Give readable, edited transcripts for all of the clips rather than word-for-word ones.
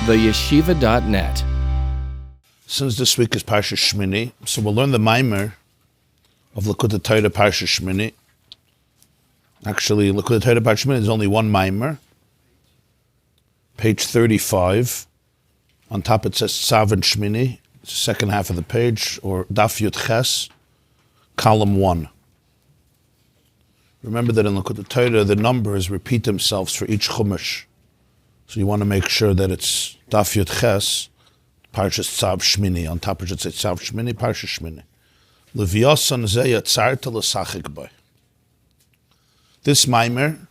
theyeshiva.net. Since this week is Parshas Shmini, so we'll learn the Maamer of Likutei Torah Parshas Shmini. Actually, Likutei Torah Parshas Shmini is only one Maamer. Page 35. On top it says Tzav and Shmini, second half of the page, or Daf Yud Ches, column 1. Remember that in Likutei Torah, the numbers repeat themselves for each Chumash. So you want to make sure that it's Daf Yud Ches, Parshas Tzav Shmini. On top it should say Tzav Shmini, Parshas Shmini. Livyasan ze Yatzarta l'sachik boy. This Maamer,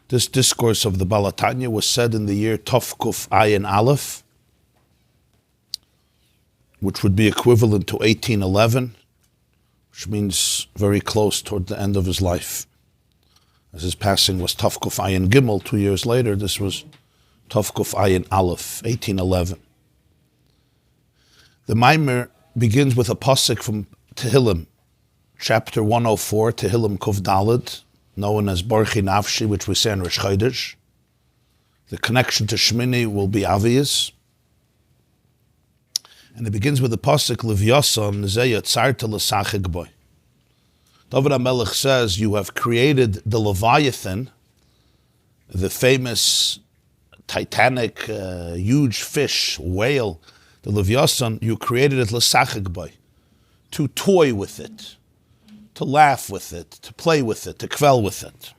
this discourse of the Balatanya was said in the year Tov Kuf Ayin Aleph, which would be equivalent to 1811, which means very close toward the end of his life. As his passing was Tov Kuf Ayin Gimel 2 years later, this was Tov Kuf Ayin Aleph, 1811. The Maamer begins with a pasuk from Tehillim, chapter 104, Tehillim Kuf Daled, known as Borchi Nafshi, which we say in Rosh Chodesh. The connection to Shmini will be obvious. And it begins with the pasuk, Livyasan ze Yatzarta l'sachik boy. David HaMelech says, you have created the Leviathan, the famous titanic, huge fish, whale, the Livyasan, you created it l'sachik boy, to toy with it, to laugh with it, to play with it, to quell with it.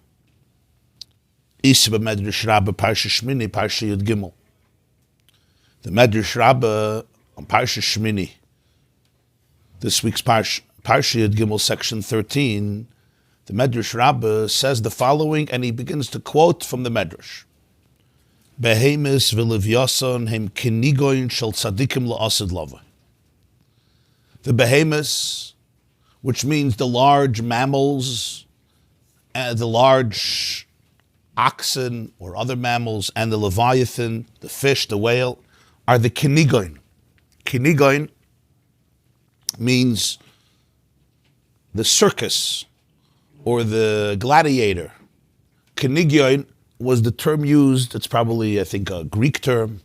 Isa b'Medrash Rabbah Parshas Shmini, Parsha Yud Gimel. The Medrash Rabbah on Parshas Shmini, this week's Parsha Yud Gimel, section 13, the Medrash Rabbah says the following, and he begins to quote from the Medrash. Behemis v'Livyasan hem kinigoyin shel Tsadikim la'asid lava. The behemis, which means the large mammals, the large oxen or other mammals, and the Leviathan, the fish, the whale, are the kinigoyin. Kinigoyin means the circus or the gladiator. Kinigoyin was the term used, it's probably, I think, a Greek term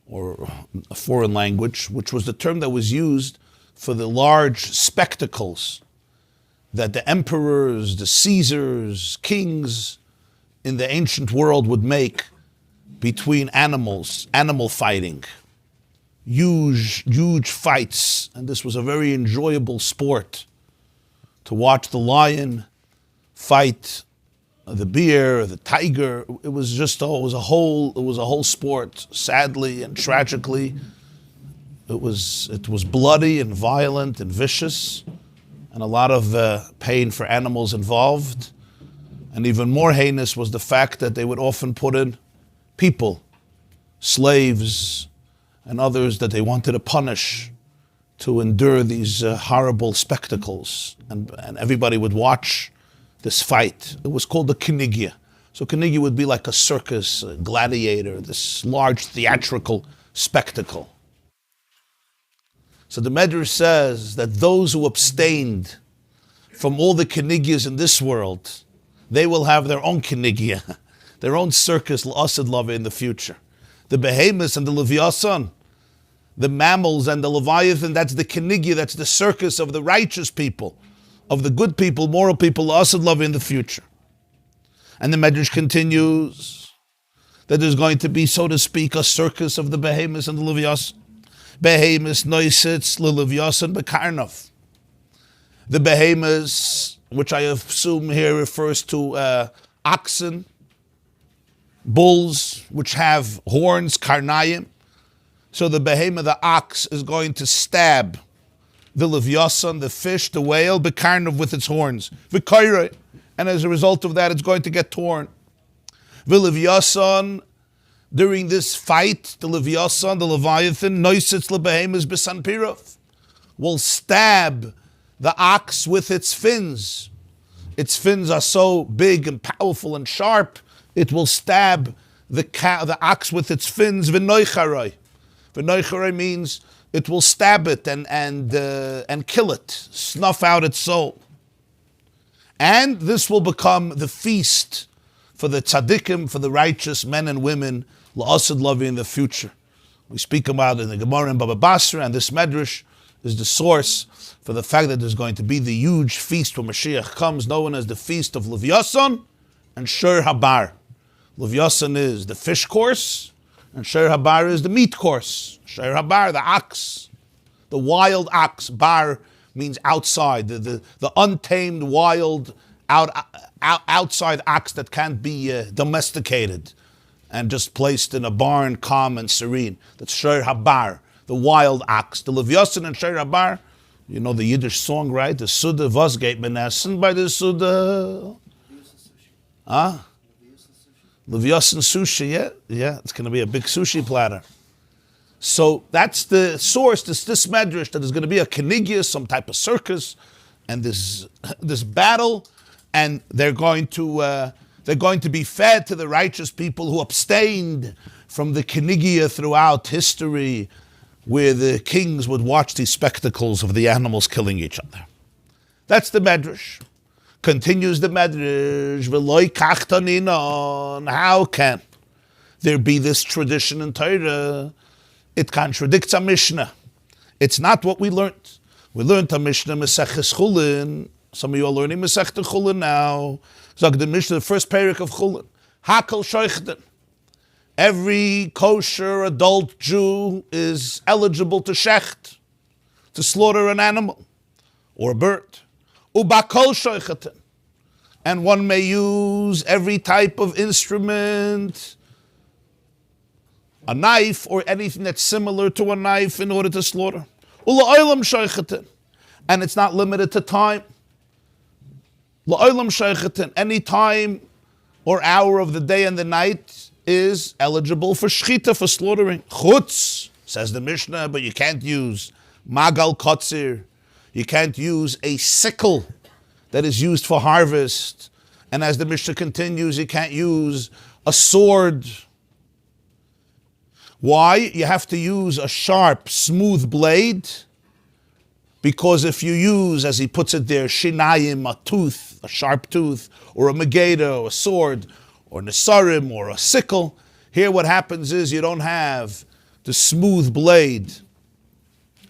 or a foreign language, which was the term that was used for the large spectacles that the emperors, the Caesars, kings in the ancient world would make between animals, animal fighting, huge fights. And this was a very enjoyable sport to watch the lion fight the bear, the tiger. It was a whole sport. Sadly and tragically, it was bloody and violent and vicious, and a lot of pain for animals involved. And even more heinous was the fact that they would often put in people, slaves, and others that they wanted to punish to endure these horrible spectacles. And everybody would watch this fight. It was called the Kinigya. So Kinigya would be like a circus, a gladiator, this large theatrical spectacle. So the Medrash says that those who abstained from all the Kinigyas in this world, they will have their own Kinigya, their own circus, l'asad lava, in the future. The behemoths and the Livyasan, the mammals and the Leviathan, that's the Kinigya, that's the circus of the righteous people, of the good people, moral people, l'asad lava, in the future. And the Medrash continues that there's going to be, so to speak, a circus of the behemoths and the Livyasan. Behemoths noisitz l'Livyasan b'karnov. The behemoths, which I assume here refers to oxen, bulls, which have horns, karnayim. So the behemoth, the ox, is going to stab the Livyasan, the fish, the whale, b'karnov, with its horns. V'koyrei. And as a result of that, it's going to get torn. V'Livyasan, during this fight, the Livyasan, the Leviathan, noisitz l'behemoths b'sanpirov, will stab the ox with its fins. Its fins are so big and powerful and sharp, it will stab the ox with its fins. V'noicharoi. V'noicharoi means it will stab it and kill it, snuff out its soul. And this will become the feast for the Tsadikim, for the righteous men and women, la'asad lavi in the future. We speak about it in the Gemara and Baba Basra, and this Medrash is the source for the fact that there's going to be the huge feast when Mashiach comes, known as the Feast of Livyasan and Shur Habar. Livyasan is the fish course, and Shur Habar is the meat course. Shur Habar, the ox, the wild ox. Bar means outside, the untamed, wild, outside ox that can't be domesticated and just placed in a barn, calm and serene. That's Shur Habar, the wild ox. The Livyasan and Shur Habar, you know the Yiddish song, right? The Suda was geht benessen by the Suda. Huh? Livyasan sushi, yeah, it's going to be a big sushi platter. So that's the source, this medrash, that is going to be a kenigia, some type of circus, and this battle, and they're going to be fed to the righteous people who abstained from the kenigia throughout history, where the kings would watch these spectacles of the animals killing each other. That's the medrash. Continues the medrash, v'loi kachtaninon. How can there be this tradition in Torah? It contradicts a Mishna. It's not what we learned. We learned a Mishna, Meseches Chulin. Some of you are learning Mesechta Chulin now. Zog the Mishna, the first parak of Chulin. Hakol shoichten. Every kosher adult Jew is eligible to shecht, to slaughter an animal or a bird. Ubakol shoichten. And one may use every type of instrument, a knife or anything that's similar to a knife in order to slaughter. Ula'olam shoichten. And it's not limited to time. La'olam shoichten. Any time or hour of the day and the night is eligible for shchita, for slaughtering. Chutz, says the Mishnah, but you can't use magal kotzir. You can't use a sickle that is used for harvest. And as the Mishnah continues, you can't use a sword. Why? You have to use a sharp, smooth blade, because if you use, as he puts it there, shinayim, a tooth, a sharp tooth, or a megeda, or a sword, or nesarim, or a sickle, here what happens is you don't have the smooth blade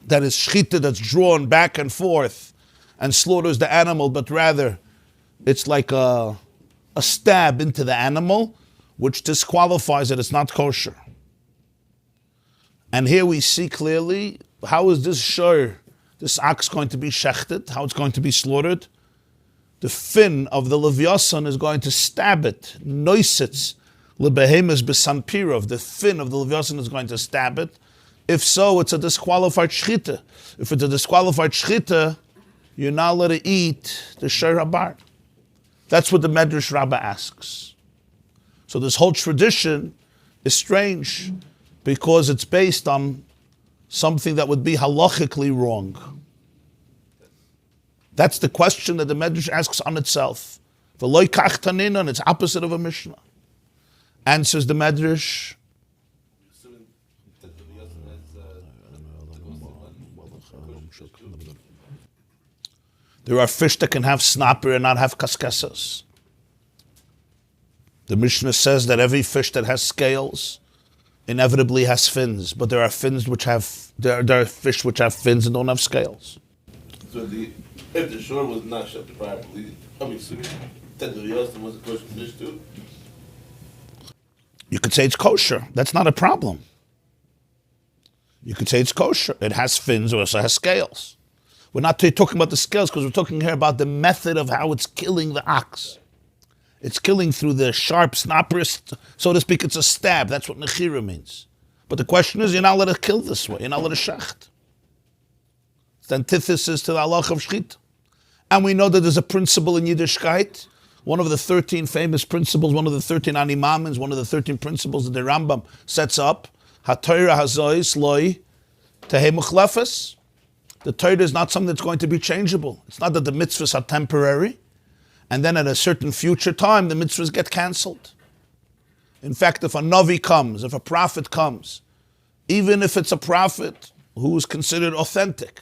that is shchita, that's drawn back and forth and slaughters the animal, but rather it's like a stab into the animal, which disqualifies it. It's not kosher. And here we see clearly, how is this shur, this ox, going to be shechted, how it's going to be slaughtered? The fin of the Livyasan is going to stab it. Noisitz, lebehemes besanpirov. The fin of the Livyasan is going to stab it. If so, it's a disqualified shchita. If it's a disqualified shchita, you're not allowed to eat the shur habar. That's what the Medrash Rabbah asks. So this whole tradition is strange because it's based on something that would be halachically wrong. That's the question that the Medrash asks on itself. V'loi kachtanin, and it's opposite of a Mishnah. Answers the Medrash. There are fish that can have snapper and not have kaskesas. The Mishnah says that every fish that has scales inevitably has fins, but there are fins which have there are fish which have fins and don't have scales. So if the shore was not shut properly, so Ted Livyasan was a kosher fish too? You could say it's kosher. That's not a problem. You could say it's kosher. It has fins, or also has scales. We're not talking about the scales because we're talking here about the method of how it's killing the ox. It's killing through the sharp snapper, so to speak. It's a stab. That's what nechira means. But the question is, you're not allowed to kill this way. You're not allowed to shecht. It's the antithesis to the halach of shchita. And we know that there's a principle in Yiddishkeit, one of the 13 famous principles, one of the 13 animamins, one of the 13 principles that the Rambam sets up. HaTorah hazois loi tehei muchlefes. The Torah is not something that's going to be changeable. It's not that the mitzvahs are temporary, and then at a certain future time, the mitzvahs get cancelled. In fact, if a Navi comes, if a prophet comes, even if it's a prophet who is considered authentic,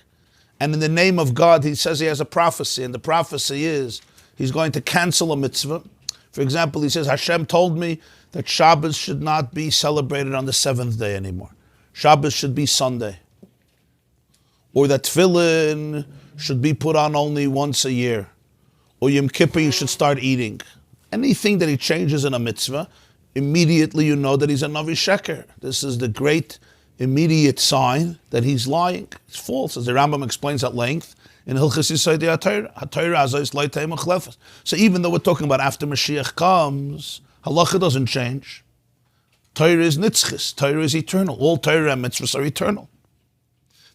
and in the name of God, he says he has a prophecy, and the prophecy is he's going to cancel a mitzvah, For example, he says, Hashem told me that Shabbos should not be celebrated on the 7th day anymore. Shabbos should be Sunday. Or that tefillin should be put on only once a year. Or Yom Kippur you should start eating. Anything that he changes in a mitzvah, immediately you know that he's a Navi Sheker. This is the great immediate sign that he's lying. It's false, as the Rambam explains at length in Hilchos Yisodei HaTorah. So even though we're talking about after Mashiach comes, halacha doesn't change. Torah is nitzchis. Torah is eternal. All Torah and mitzvahs are eternal.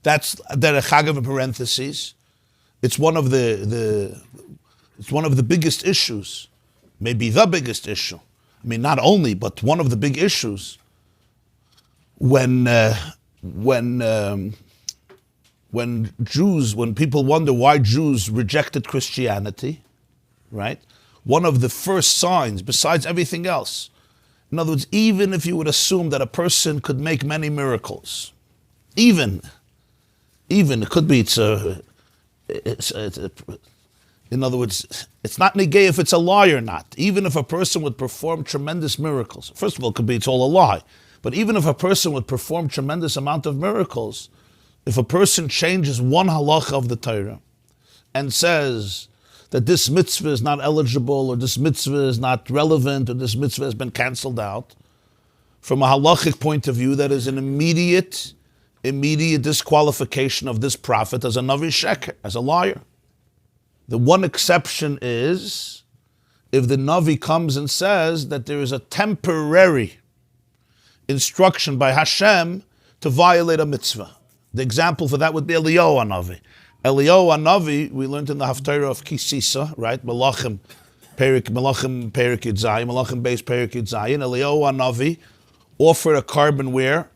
That's the Chagav in parentheses. It's one of the biggest issues, maybe the biggest issue. I mean, not only, but one of the big issues when people wonder why Jews rejected Christianity, right? One of the first signs, besides everything else, in other words, even if you would assume that a person could make many miracles, even it could be in other words, it's not negay if it's a lie or not. Even if a person would perform tremendous miracles, first of all, it could be it's all a lie. But even if a person would perform tremendous amount of miracles, if a person changes one halacha of the Torah and says that this mitzvah is not eligible, or this mitzvah is not relevant, or this mitzvah has been canceled out, from a halachic point of view, that is an immediate disqualification of this prophet as a Navi Sheker, as a liar. The one exception is if the Navi comes and says that there is a temporary instruction by Hashem to violate a mitzvah. The example for that would be Eliyahu Hanavi. Eliyahu Hanavi, we learned in the Haftarah of Kisisa, right? Malachim Perik Yud Zayin, Malachim Beis Perik Yud Zayin. Eliyahu Hanavi offered a carbon where?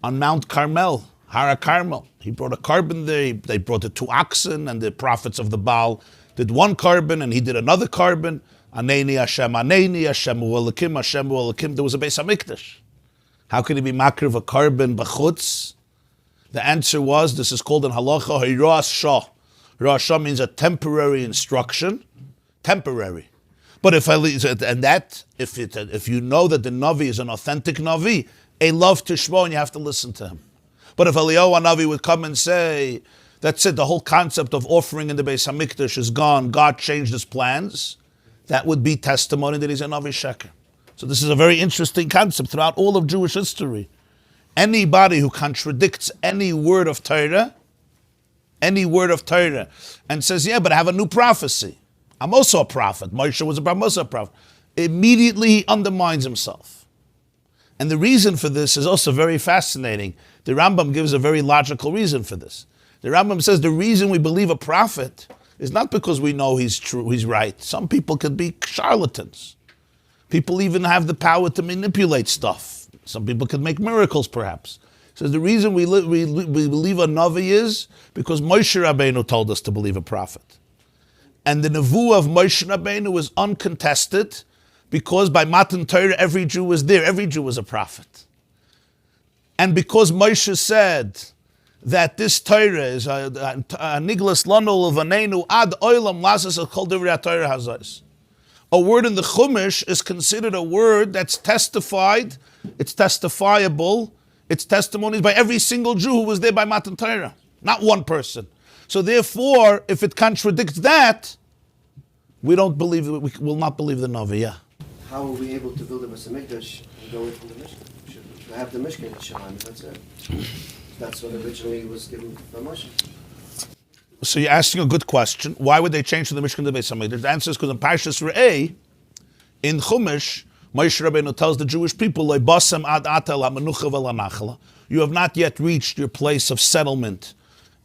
On Mount Carmel, Hara Carmel. He brought a carbon there, they brought the 2 oxen, and the prophets of the Baal did one carbon, and he did another carbon. Aneni Hashem, Hashem U'Elokim, Hashem U'Elokim. There was a Beis HaMikdash. How could he be makriv of a carbon b'chutz? The answer was, this is called in halacha hiras shah. Hiras shah means a temporary instruction, temporary. But if you know that the Navi is an authentic Navi, a love to Shmo, and you have to listen to him. But if Eliyahu Hanavi would come and say, that's it, the whole concept of offering in the Beis HaMikdash is gone, God changed his plans, that would be testimony that he's a Navi Sheker. So this is a very interesting concept throughout all of Jewish history. Anybody who contradicts any word of Torah, and says, yeah, but I have a new prophecy. I'm also a prophet. Moshe was a prophet, I'm also a prophet. Immediately he undermines himself. And the reason for this is also very fascinating. The Rambam gives a very logical reason for this. The Rambam says the reason we believe a prophet is not because we know he's true, he's right. Some people could be charlatans. People even have the power to manipulate stuff. Some people could make miracles, perhaps. He says the reason we believe a Navi is because Moshe Rabbeinu told us to believe a prophet. And the Nevuah of Moshe Rabbeinu was uncontested because by Matan Torah every Jew was there. Every Jew was a prophet. And because Moshe said that this Torah is a niglas lanu levanenu ad oilam lasas al kol divrei Torah hazos. A word in the Chumash is considered a word that's testified, it's testifiable, it's testimonies by every single Jew who was there by Matan Torah, not one person. So therefore, if it contradicts that, we will not believe the Navi. Yeah. How are we able to build a Beis HaMikdash and go away from the Mishna? We should have the Mishna in Shalim, that's it. That's what originally was given by Moshe. So you're asking a good question. Why would they change from the Mishkan to the Beis HaMikdash? The answer is because in Parshas Re'eh, in Chumash, Moshe Rabbeinu tells the Jewish people, you have not yet reached your place of settlement.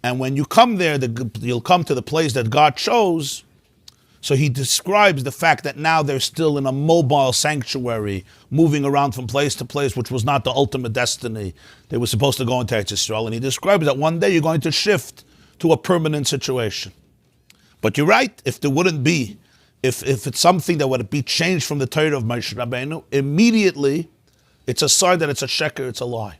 And when you come there, you'll come to the place that God chose. So he describes the fact that now they're still in a mobile sanctuary, moving around from place to place, which was not the ultimate destiny. They were supposed to go into Eretz Yisrael. And he describes that one day you're going to shift to a permanent situation. But you're right, if there wouldn't be, if it's something that would be changed from the Torah of Moshe Rabbeinu, immediately it's a sign that it's a sheker, it's a lie.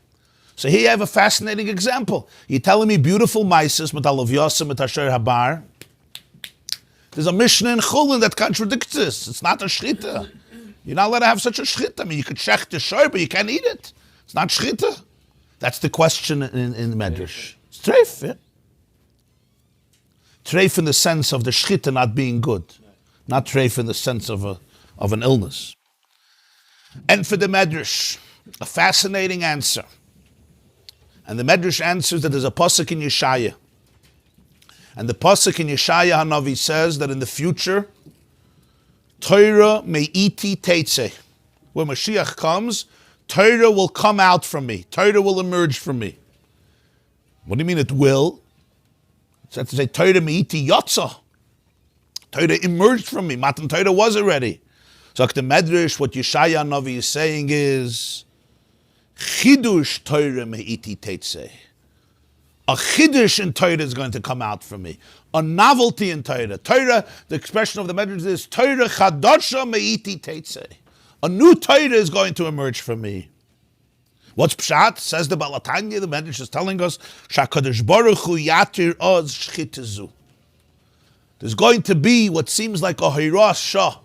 So here you have a fascinating example. You're telling me beautiful maises with Livyasan, with Asher Habar. There's a Mishna in Chulin that contradicts this. It's not a shchita. You're not allowed to have such a shchita. I mean, you could shech the shor, but you can't eat it. It's not shchita. That's the question in the Medrash. It's treif, yeah? Treif in the sense of the shchita not being good. Not treif in the sense of an illness. And for the Medrash, a fascinating answer. And the Medrash answers that there's a pasuk in Yeshaya. And the pasuk in Yeshaya Hanavi says that in the future, Torah me'iti teitze. When Mashiach comes, Torah will come out from me. Torah will emerge from me. What do you mean it will? It's to say Torah me'iti yotza. Torah emerged from me. Matan Torah was already. So the Medrash, what Yeshaya Hanavi is saying is, Chidush Torah me'iti teitze. A chidush in Torah is going to come out from me. A novelty in Torah. Torah, the expression of the Medrash is Torah chadasha me'iti teitze. A new Torah is going to emerge from me. What's pshat? Says the Balatanya, the Medrash is telling us, Shakadosh Baruch Hu yatir oz shchitazu. There's going to be what seems like a hiras shah,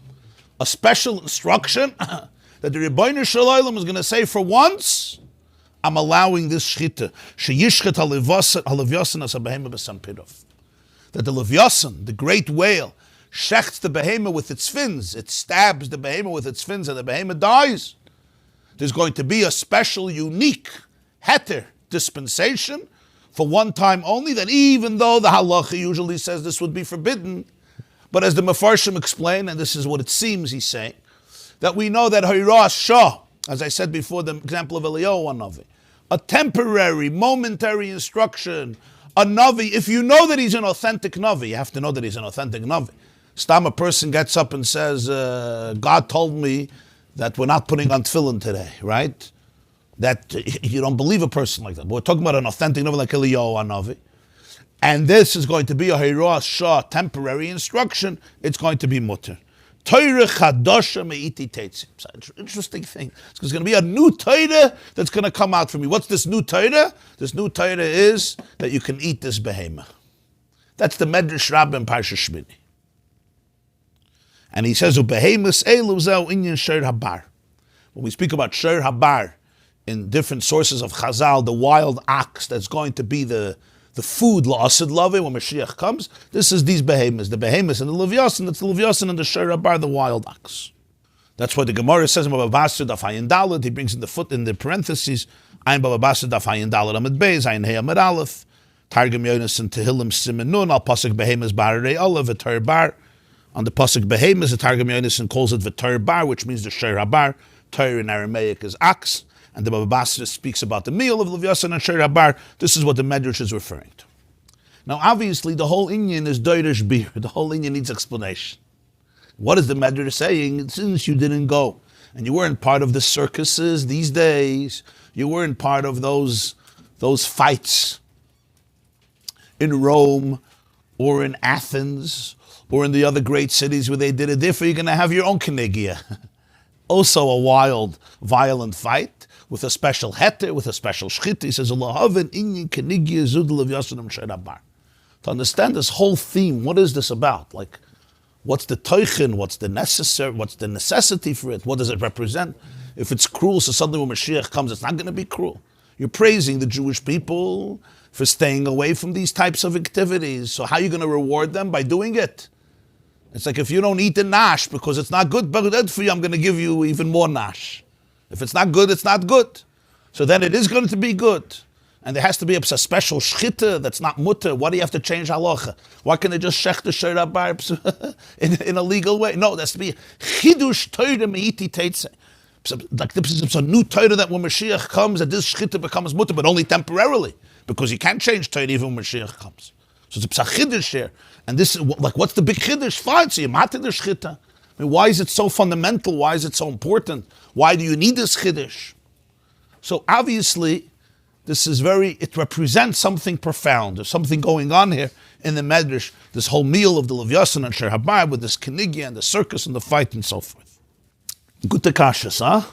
a special instruction that the Rebbeinu Shalom is going to say, for once, I'm allowing this shchita. Sheyishchet ha-Livyasan as ha-behema b'sampirov. That the Livyasan, the great whale, shechts the behema with its fins. It stabs the behema with its fins and the behema dies. There's going to be a special, unique heter dispensation for one time only, that even though the halacha usually says this would be forbidden, but as the Mefarshim explain, and this is what it seems he's saying, that we know that Hiras Shah, as I said before, the example of Eliyahu Navi, a temporary, momentary instruction, a Navi, if you know that he's an authentic Navi, you have to know that he's an authentic Navi. Stam, a person gets up and says, God told me that we're not putting on tefillin today, right? That you don't believe a person like that. But we're talking about an authentic Navi like Eliyahu Navi. And this is going to be a Hiras Shah, temporary instruction. It's going to be mutter. Torah chadasha me'iti teitze. It's an interesting thing. It's going to be a new Torah that's going to come out from you. What's this new Torah? This new Torah is that you can eat this behema. That's the Medrash Rabbi in Parshas Shmini. And he says, "Ubehemus elu zeu inyan shor habar." When we speak about shor habar in different sources of Chazal, the wild ox that's going to be the food la'asid lave when Mashiach comes, this is these behemoths, the behemoths and the Livyasan. That's the Livyasan and the shor habar, the wild ox. That's why the Gemara says in Baba Basra daf Hayin Dalet, he brings in the foot in the parentheses, Ayin Baba Basra daf Hayin Dalet Amid Beis, Ayin Hey Amid Aleph, Targum Yonis and Tehillim Simen Nun, al Pasuk behemoths bar rei Olav v'tor bar. On the Pasuk behemoths, the Targum Yonis and calls it v'tor bar, which means the shor habar. Tor in Aramaic is ox. And the Baba Basra speaks about the meal of Livyasan and shor habar. This is what the Medrash is referring to. Now, obviously, the whole inyan is doirish beer. The whole inyan needs explanation. What is the Medrash saying? Since you didn't go, and you weren't part of the circuses these days, you weren't part of those fights in Rome or in Athens or in the other great cities where they did it. Therefore, you're going to have your own kenigia. Also a wild, violent fight, with a special heter, with a special shchita. He says, to understand this whole theme, what is this about? Like, what's the teuchen? What's the necessity for it? What does it represent? If it's cruel, so suddenly when Mashiach comes, it's not going to be cruel. You're praising the Jewish people for staying away from these types of activities. So how are you going to reward them? By doing it. It's like if you don't eat the nash because it's not good for you, I'm going to give you even more nash. If it's not good, it's not good. So then it is going to be good. And there has to be a special shchita that's not mutter. Why do you have to change halacha? Why can't they just shech the shor habar in a legal way? No, there has to be chidush Torah me'iti teitze. Like this is a new Torah that when Mashiach comes, that this shchita becomes mutter, but only temporarily, because you can't change Torah even when Mashiach comes. So it's a chidush here. And this is like, what's the big chidush? Fine, so you matter the shchita. I mean, why is it so fundamental? Why is it so important? Why do you need this chidush? So obviously, it represents something profound. There's something going on here in the Medrash, this whole meal of the Livyasan and shor habar with this kenigya and the circus and the fight and so forth. Gute kashas, huh?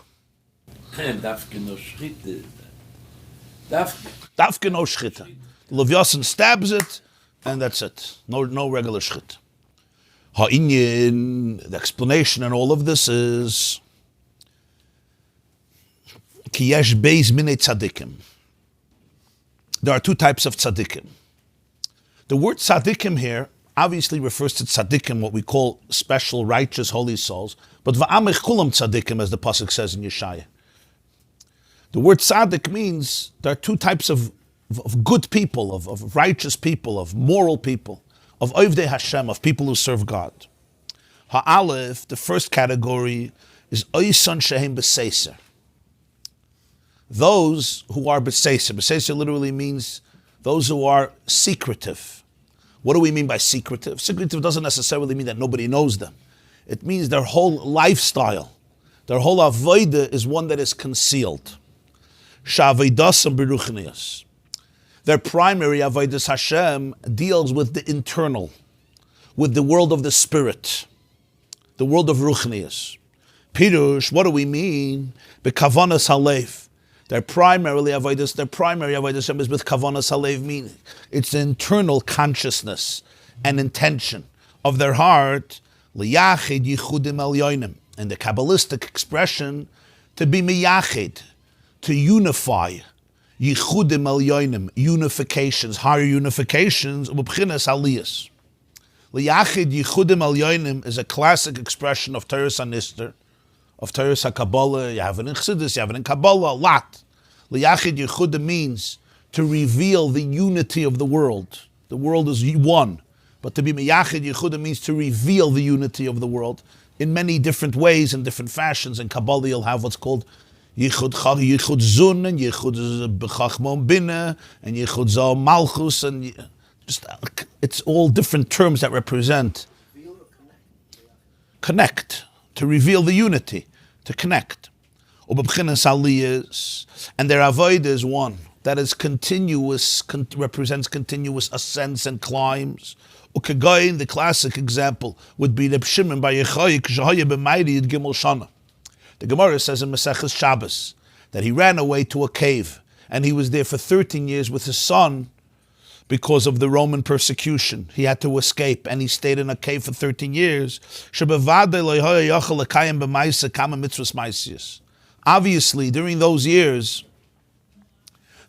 Dafke no shchita. Dafke no shchita. The Livyasan stabs it, and that's it. No regular shchita. Ha'inyin, the explanation in all of this is ki yesh beis minei tzadikim. There are two types of tzadikim. The word tzadikim here obviously refers to tzadikim, what we call special, righteous, holy souls. But va'amech kulam tzadikim, as the pasuk says in Yeshaya. The word tzadik means there are two types of good people, of righteous people, of moral people, of ovdei Hashem, of people who serve God. Ha'alef, the first category, is oisan shehem b'seiser. Those who are b'seiser. B'seiser literally means those who are secretive. What do we mean by secretive? Secretive doesn't necessarily mean that nobody knows them. It means their whole lifestyle, their whole avodah is one that is concealed. Sha'avodasam beruchnius. Their primary avodas Hashem deals with the internal, with the world of the spirit, the world of ruchnius. Pirush, what do we mean? Bekavanas halev. Their primary avodas Hashem is with kavanas halev, meaning it's the internal consciousness and intention of their heart. Liyachid yichudim el yonim, and the Kabbalistic expression to be miyachid, to unify. Yichudim el yonim, unifications, higher unifications, ub'chinas aliyas. Liyachid yichudim el yonim is a classic expression of Teres HaNister, of Teres HaKabbalah. You have it in Chassidus, you have it in Kabbalah, a lot. Liyachid yichudim means to reveal the unity of the world. The world is one. But to be miyachid yichudim means to reveal the unity of the world in many different ways and different fashions. In Kabbalah you'll have what's called Yichud Zun and Yichud B'chachmon Bina and Yichud Zal Malchus, and just it's all different terms that represent connect, to reveal the unity, to connect. And their avodah is one that is continuous, represents continuous ascents and climbs. The classic example would be Reb Shimon Bar Yochai K'shahaya b'Mayri Gimel Shana. The Gemara says in Maseches Shabbos that he ran away to a cave and he was there for 13 years with his son because of the Roman persecution. He had to escape and he stayed in a cave for 13 years. Obviously, during those years,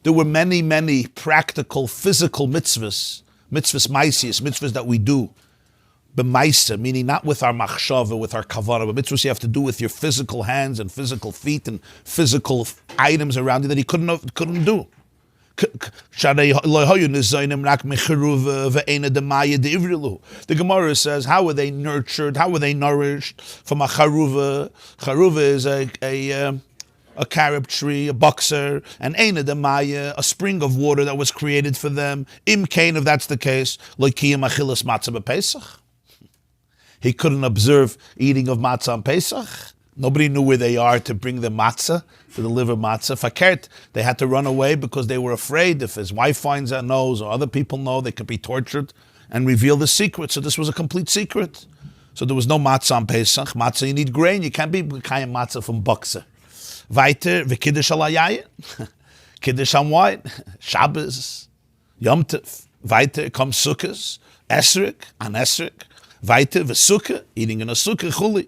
there were many, many practical, physical mitzvahs maisius, mitzvahs that we do. B'maisa, meaning not with our machshava, with our kavana, but mitzvahs you have to do with your physical hands and physical feet and physical items around you that he couldn't do. The Gemara says, how were they nurtured? How were they nourished from a charuva? Charuva is a carob tree, a boxer, an eina demaya, a spring of water that was created for them. Im kain, if that's the case, loikiyam achilas matzah b'Pesach. He couldn't observe eating of matzah on Pesach. Nobody knew where they are to bring the matzah, to deliver matzah. Fakert, they had to run away because they were afraid if his wife finds out, knows, or other people know, they could be tortured and reveal the secret. So this was a complete secret. So there was no matzah on Pesach. Matzah, you need grain. You can't be b'kayim matzah from boxer. Weiter, v'kiddush alayayin. Kiddush on wine. Shabbos, Yom Tov. Weiter comes Circus, Esrik, an Esrik. Weiter, v'sukkah, eating in a sukkah, chuli.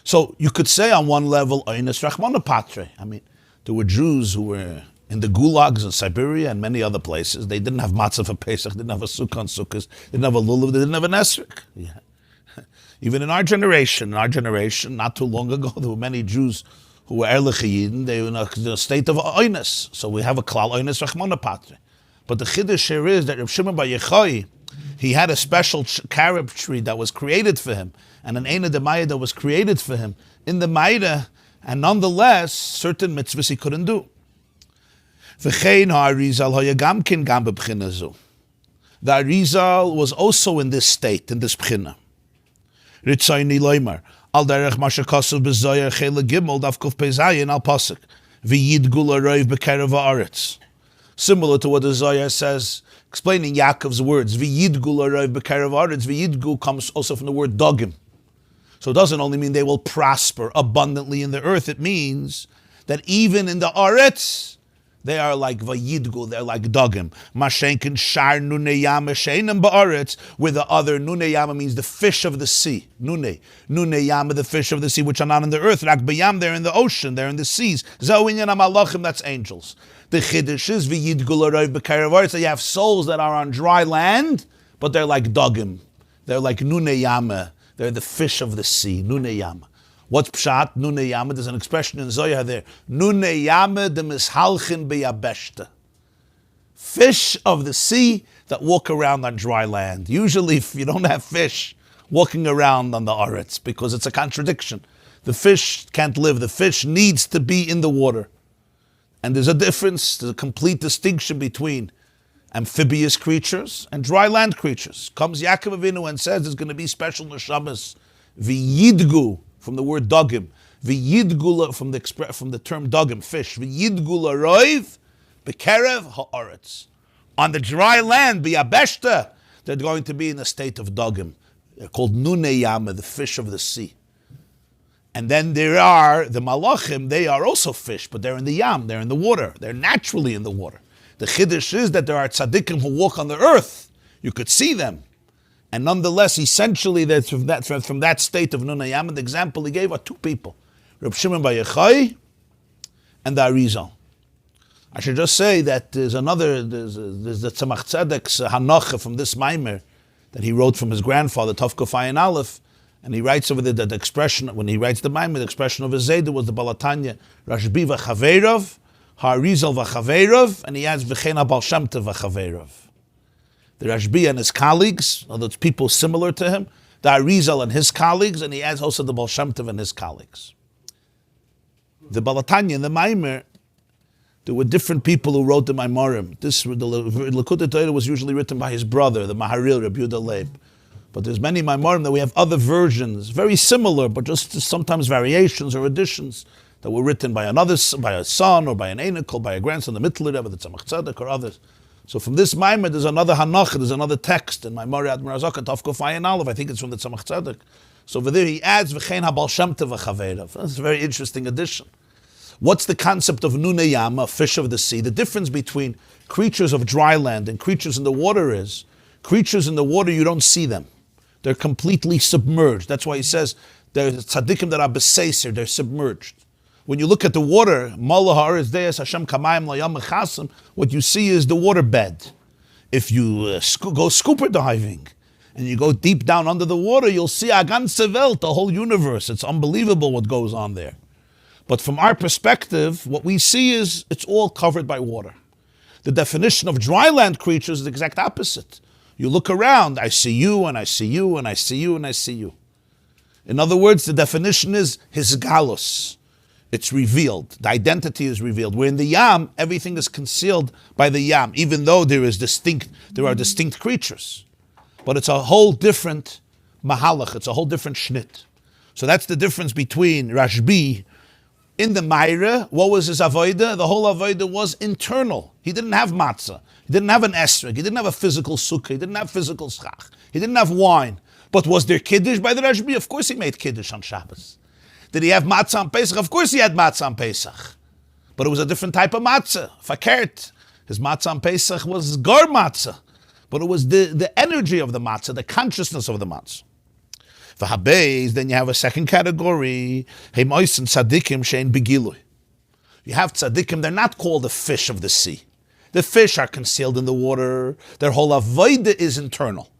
So you could say on one level, Oynes Rachmana Patre. I mean, there were Jews who were in the gulags in Siberia and many other places. They didn't have matzah for Pesach, didn't have a sukkah on sukkahs, didn't have a lulav, they didn't have an esrog. Yeah. Even in our generation, not too long ago, there were many Jews who were Erlich Yidden, they were in a state of Oynes. So we have a klal Oynes Rachmana Patre. But the chiddush here is that Reb Shimon Bar Yochai, he had a special carob tree that was created for him, and an eina demaya that was created for him in the Maida, and nonetheless, certain mitzvahs he couldn't do. The Arizal was also in this state, in this b'china. Ritzayni loymar, al derech mashakasav b'zoyer chela gimel davkuf pezayin al pasuk v'yid gula roiv b'kerev ha'aretz. Similar to what the Zohar says, explaining Yaakov's words, v'yidgu l'roiv b'kerev ha'aretz. V'yidgu comes also from the word dogim. So it doesn't only mean they will prosper abundantly in the earth, it means that even in the aretz, They are like vayidgu, they're like dogim. Mashenkin shar nuneyama sheinim ba'aretz, where the other nuneyama means the fish of the sea. Nuneyama, the fish of the sea, which are not in the earth. Rak bayam, they're in the ocean, they're in the seas. Zawinyan amalachim, that's angels. The chiddush is vayidgu l'roiv b'karev aretz, that you have souls that are on dry land, but they're like dogim. They're like nuneyama. They're the fish of the sea, nuneyama. What's pshat? Nuneyama. There's an expression in Zohar there. Nuneyama de mishalchin beyabeshta. Fish of the sea that walk around on dry land. Usually, if you don't have fish walking around on the aretz, because it's a contradiction. The fish can't live. The fish needs to be in the water. And there's a difference, there's a complete distinction between amphibious creatures and dry land creatures. Comes Yaakov Avinu and says there's going to be special neshamas, v'yidgu, from the word dogim, v'yidgu from the term dogim, fish, v'yidgu l'roiv b'kerev ha'aretz. On the dry land, b'yabeshta, they're going to be in a state of dogim. They're called nuneyama, the fish of the sea. And then there are the malachim, they are also fish, but they're in the yam, they're in the water, they're naturally in the water. The chiddush is that there are tzadikim who walk on the earth. You could see them. And nonetheless, essentially, that's from that state of Nunayam, the example he gave are two people, Reb Shimon Bar Yochai and the Arizal. I should just say that there's the Tzemach Tzedek's Hanocha from this Maamer that he wrote from his grandfather, Tov Kuf Ayin Aleph, and he writes over there that the expression, when he writes the Maamer, the expression of his Zayda was the Balatanya, Rashbi v'chaveirov, Ha'arizal v'chaveirov, and he adds V'chein ha'Baal Shem Tov v'chaveirov. The Rashbi and his colleagues, although it's people similar to him, the Arizal and his colleagues, and he adds also the Baal Shem Tov and his colleagues. The Balatanya and the Maamer, there were different people who wrote the Maimarim. The Likutei Torah was usually written by his brother, the Maharil, Rabbi Yehuda Leib. But there's many Maimarim that we have other versions, very similar, but just sometimes variations or additions that were written by by a son or by an Einikol, by a grandson, the Mittler, the Tzemach Tzedek, or others. So from this Maamer, there's another Hanoch, there's another text in Maamer Admar Azaka, Tov Kuf Ayin Aleph, I think it's from the Tzemach Tzedek. So over there he adds V'chein ha'Baal Shem Tov v'chaveirav. That's a very interesting addition. What's the concept of Nuneyama, fish of the sea? The difference between creatures of dry land and creatures in the water is, creatures in the water, you don't see them. They're completely submerged. That's why he says, they're tzadikim that are beseiser, they're submerged. When you look at the water, what you see is the waterbed. If you go scuba diving and you go deep down under the water, you'll see a ganze Welt, the whole universe. It's unbelievable what goes on there. But from our perspective, what we see is it's all covered by water. The definition of dry land creatures is the exact opposite. You look around, I see you, and I see you, and I see you, and I see you. In other words, the definition is hisgalus. It's revealed. The identity is revealed. Where in the yam, everything is concealed by the yam, even though there are distinct creatures. But it's a whole different mahalach. It's a whole different shnit. So that's the difference between Rashbi. In the Meire, what was his avodah? The whole avodah was internal. He didn't have matzah. He didn't have an esrog. He didn't have a physical sukkah. He didn't have physical schach. He didn't have wine. But was there kiddush by the Rashbi? Of course he made kiddush on Shabbos. Did he have matzah on Pesach? Of course he had matzah on Pesach. But it was a different type of matzah. Fakert. His matzah on Pesach was gar matzah. But it was the energy of the matzah, the consciousness of the matzah. For Habez, then you have a second category. Heimois and Tsadikim shein begilui. You have Tsadikim, they're not called the fish of the sea. The fish are concealed in the water. Their whole avodah is internal.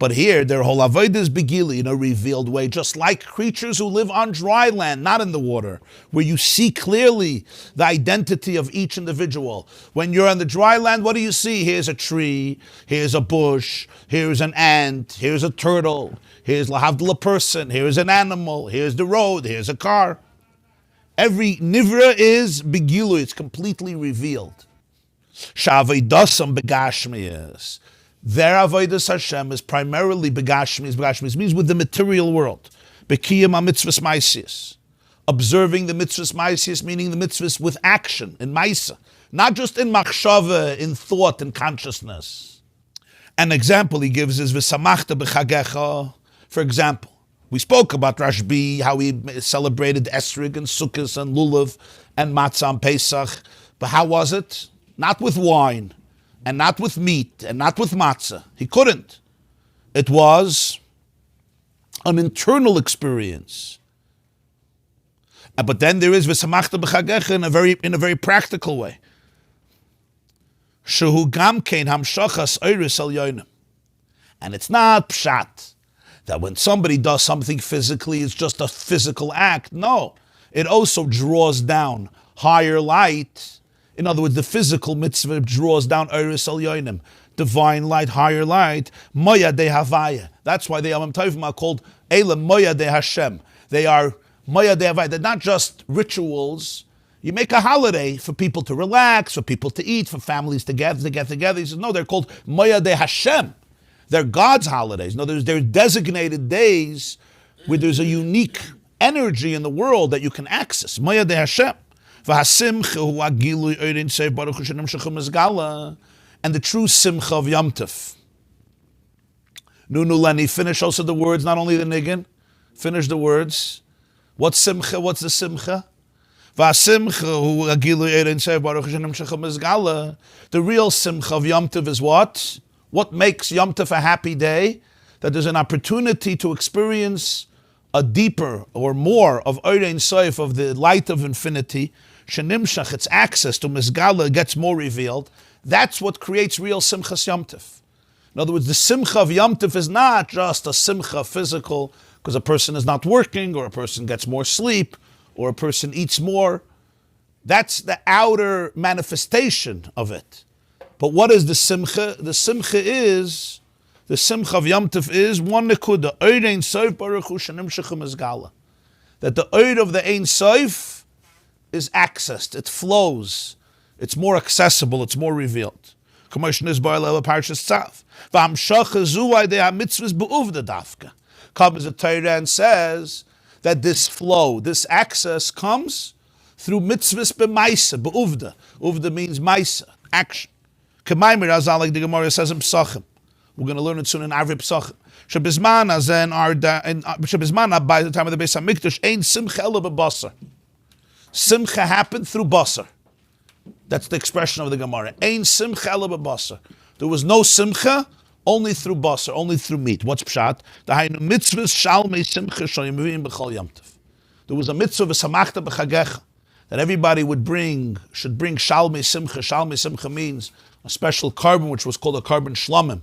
But here, their whole avodah is begili, in a revealed way, just like creatures who live on dry land, not in the water, where you see clearly the identity of each individual. When you're on the dry land, what do you see? Here's a tree, here's a bush, here's an ant, here's a turtle, here's lahavdil a person, here's an animal, here's the road, here's a car. Every nivra is begilu, it's completely revealed. Shaveidasam begashmiyas. Their avodas Hashem is primarily begashmis. Begashmis means with the material world. Bekiyam ha-mitzvahs maisius. Observing the mitzvahs maisius, meaning the mitzvahs with action, in maisa. Not just in machshava, in thought and consciousness. An example he gives is v'samachta b'chagecha. For example, we spoke about Rashbi, how he celebrated Esrig and Circus and Lulav and Matzah on Pesach. But how was it? Not with wine, and not with meat, and not with matzah. He couldn't. It was an internal experience. But then there is v'samachta b'chagecha in a very practical way. Shehu gam kein hamshachas oiris al yonim. And it's not pshat that when somebody does something physically, it's just a physical act. No, it also draws down higher light. In other words, the physical mitzvah draws down oiris al yonim, divine light, higher light, moya de havaya. That's why the Yom Tovim are called Elam moya de Hashem. They are moya de havaya. They're not just rituals. You make a holiday for people to relax, for people to eat, for families to get together. He says, no, they're called moya de Hashem. They're God's holidays. No, they're designated days where there's a unique energy in the world that you can access. Moya de Hashem. And the true simcha of Yom Tov. Nunu Leni, finish also the words, not only the niggin, finish the words. What's simcha? What's the simcha? The real simcha of Yom Tov is what? What makes Yom Tov a happy day? That there's an opportunity to experience a deeper or more of Orein Soif, of the light of infinity. Shenimshach, its access to Mizgala gets more revealed. That's what creates real Simchas Yom Tov. In other words, the Simcha of Yom Tov is not just a Simcha physical, because a person is not working, or a person gets more sleep, or a person eats more. That's the outer manifestation of it. But what is the Simcha? The Simcha of Yom Tov is one nekuda, Oid Ein Sof Baruch Hu Shenimshach Mizgala. That the Oid of the Ein Sof is accessed, it flows, it's more accessible, it's more revealed. Commotion is Parshas Tzav. Comes the Torah and says that this flow, this access comes through mitzvahs b'maisa, b'uvda. Uvda means maisa, action. Maamer, as like the Gemara says in Psachim. We're going to learn it soon in Arvi Psachim. Shebizman, by the time of the Beis HaMikdash, ein simcha ela b'basar. Simcha happened through basar. That's the expression of the Gemara. Ein simcha ela b'basar. There was no simcha, only through basar, only through meat. What's pshat? There was a mitzvah v'samachta b'chagecha that everybody should bring shalmei simcha. Shalmei simcha means a special carbon, which was called a carbon shlamim.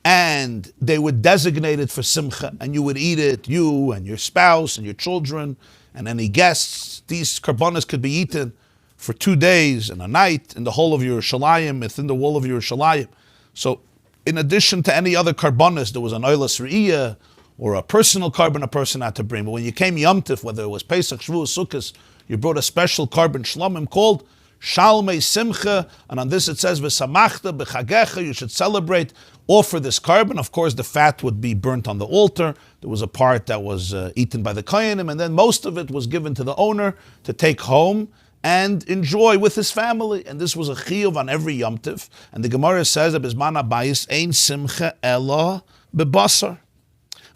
And they would designate it for simcha, and you would eat it, you and your spouse and your children and any guests. These karbonas could be eaten for 2 days and a night in the whole of Yerushalayim, within the wall of Yerushalayim. So in addition to any other karbonas, there was an oilas re'iyah, or a personal carbon a person had to bring. But when you came Yom Tov, whether it was Pesach, Shavuos, Circus, you brought a special carbon shlamim called Shalmei Simcha, and on this it says, V'samachta b'chagecha, you should celebrate, offer this carbon. Of course, the fat would be burnt on the altar. There was a part that was eaten by the Kohanim, and then most of it was given to the owner to take home and enjoy with his family. And this was a chiyuv on every Yom Tov. And the Gemara says that Bizman Abayis ein simcha ela bebasar.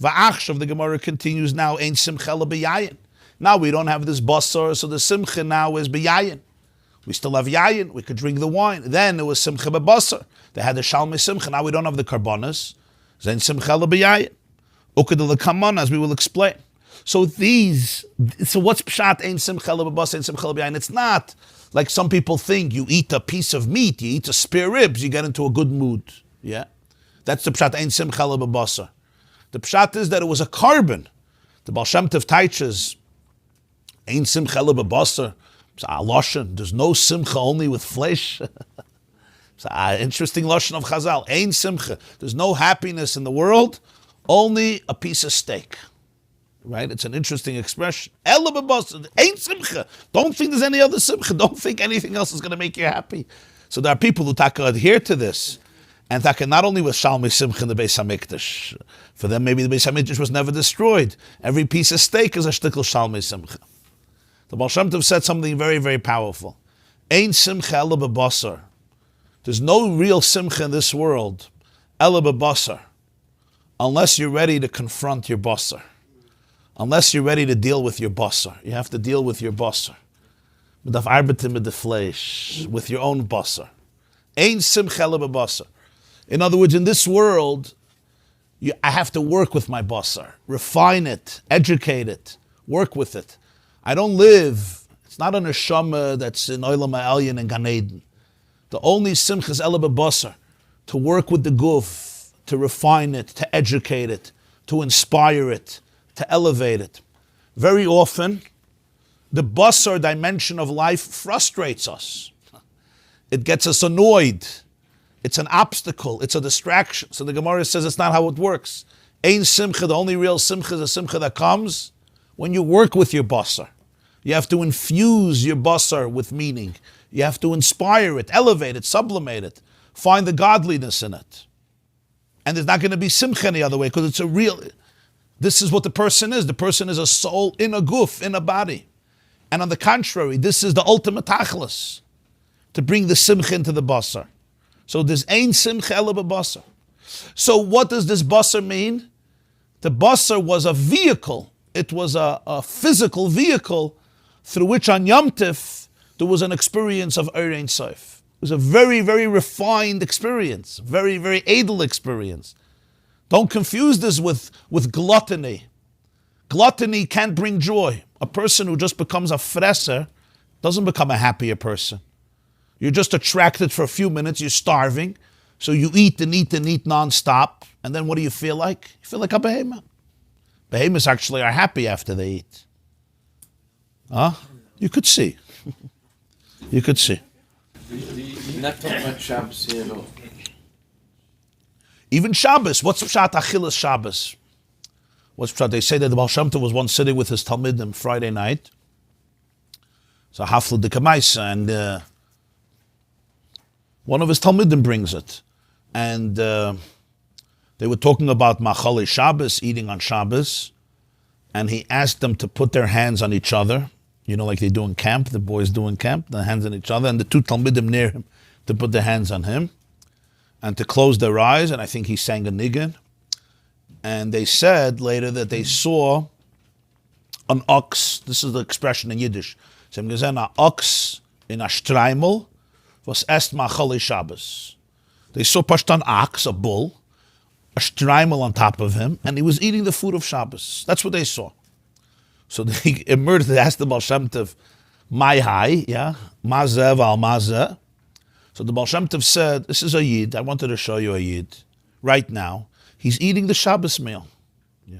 Va'achshav, the Gemara continues now, ein simcha ela beyayin. Now we don't have this basar, so the simcha now is beyayin. We still have yayin, we could drink the wine. Then it was simcha bebasar. They had the shalmei simcha, now we don't have the karbonas. Then simcha ela beyayin. Ukadil kaman, as we will explain. So what's pshat ein simcha ela bebasar, ein simcha ela beyayin? It's not like some people think you eat a piece of meat, you eat a spare ribs, you get into a good mood. Yeah? That's the pshat ein simcha ela bebasar. The pshat is that it was a carbon. The Baal Shem Tov teaches ein simcha ela bebasar. There's no simcha only with flesh. It's an interesting lashon of Chazal. Ein simcha. There's no happiness in the world, only a piece of steak. Right? It's an interesting expression. Ela bebasar. Ein simcha. Don't think there's any other simcha. Don't think anything else is going to make you happy. So there are people who adhere to this. And not only with Shalmei Simcha in the Beis HaMikdash. For them, maybe the Beis HaMikdash was never destroyed. Every piece of steak is a shtickle Shalmei Simcha. The Baal Shem Tov said something very, very powerful. Ein simcha ela bebasar. There's no real simcha in this world, ela bebasar, unless you're ready to confront your basar. Unless you're ready to deal with your basar. You have to deal with your basar. Mit auf arbeiten mit the flesh, with your own basar. Ein simcha ela b'basar. In other words, in this world, I have to work with my basar, refine it, educate it, work with it. I don't live, it's not a neshama that's in Olam HaElyon and Gan Eden. The only simcha is ela b'basar, to work with the guf, to refine it, to educate it, to inspire it, to elevate it. Very often, the basar dimension of life frustrates us. It gets us annoyed. It's an obstacle. It's a distraction. So the Gemara says it's not how it works. Ein simcha, the only real simcha is a simcha that comes when you work with your basar. You have to infuse your basar with meaning. You have to inspire it, elevate it, sublimate it, find the godliness in it. And there's not going to be simcha any other way because it's a real... This is what the person is. The person is a soul in a guf, in a body. And on the contrary, this is the ultimate tachlis, to bring the simcha into the basar. So there's ein simcha ela b'basar. So what does this basar mean? The basar was a vehicle. It was a physical vehicle through which on Yom Tif there was an experience of Or Ein Sof. It was a very, very refined experience, very, very edel experience. Don't confuse this with gluttony. Gluttony can't bring joy. A person who just becomes a fresser doesn't become a happier person. You're just attracted for a few minutes, you're starving, so you eat and eat and eat non-stop, and then what do you feel like? You feel like a behemoth. Behemoths actually are happy after they eat. Huh? You could see. You could see. You're not talking about Shabbos here at all. Even Shabbos, what's Pshat Achilas Shabbos? What's Pshat? They say that the Baal Shem Tov was once sitting with his Talmidim Friday night. So Hafla de Kamaisa, and one of his Talmidim brings it. And they were talking about Machali Shabbos, eating on Shabbos. And he asked them to put their hands on each other. You know, like they do in camp, the boys do in camp, their hands on each other. And the two Talmidim near him to put their hands on him. And to close their eyes. And I think he sang a nigun. And they said later that they saw an ox. This is the expression in Yiddish. Sie haben gesehen, an ox in a streimel, was esst Machali Shabbos. They saw an ox, a bull, a streimel on top of him, and he was eating the food of Shabbos. That's what they saw. So they emerged, they asked the Baal Shem Tov, my high, yeah, mazeh val mazeh. So the Baal Shem Tov said, this is a Yid, I wanted to show you a Yid. Right now, he's eating the Shabbos meal. Yeah.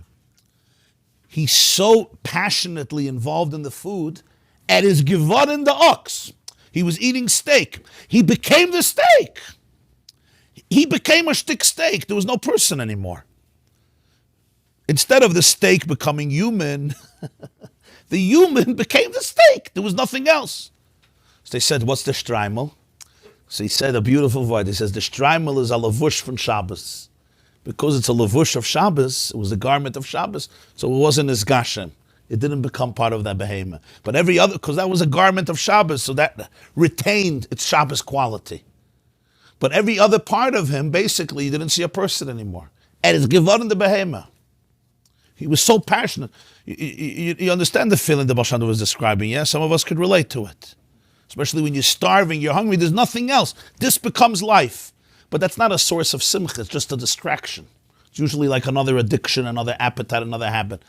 He's so passionately involved in the food, at his givon in the ox. He was eating steak. He became the steak. He became a shtick steak. There was no person anymore. Instead of the steak becoming human, the human became the steak. There was nothing else. So they said, what's the streimel? So he said a beautiful word. He says, the streimel is a lavush from Shabbos. Because it's a lavush of Shabbos, it was the garment of Shabbos, so it wasn't his gashem. It didn't become part of that behemoth. But every other, because that was a garment of Shabbos, so that retained its Shabbos quality. But every other part of him, basically, you didn't see a person anymore. And it's given in the behemoth. He was so passionate. You understand the feeling the Baal Shem Tov was describing, yeah? Some of us could relate to it. Especially when you're starving, you're hungry, there's nothing else. This becomes life. But that's not a source of simcha, it's just a distraction. It's usually like another addiction, another appetite, another habit.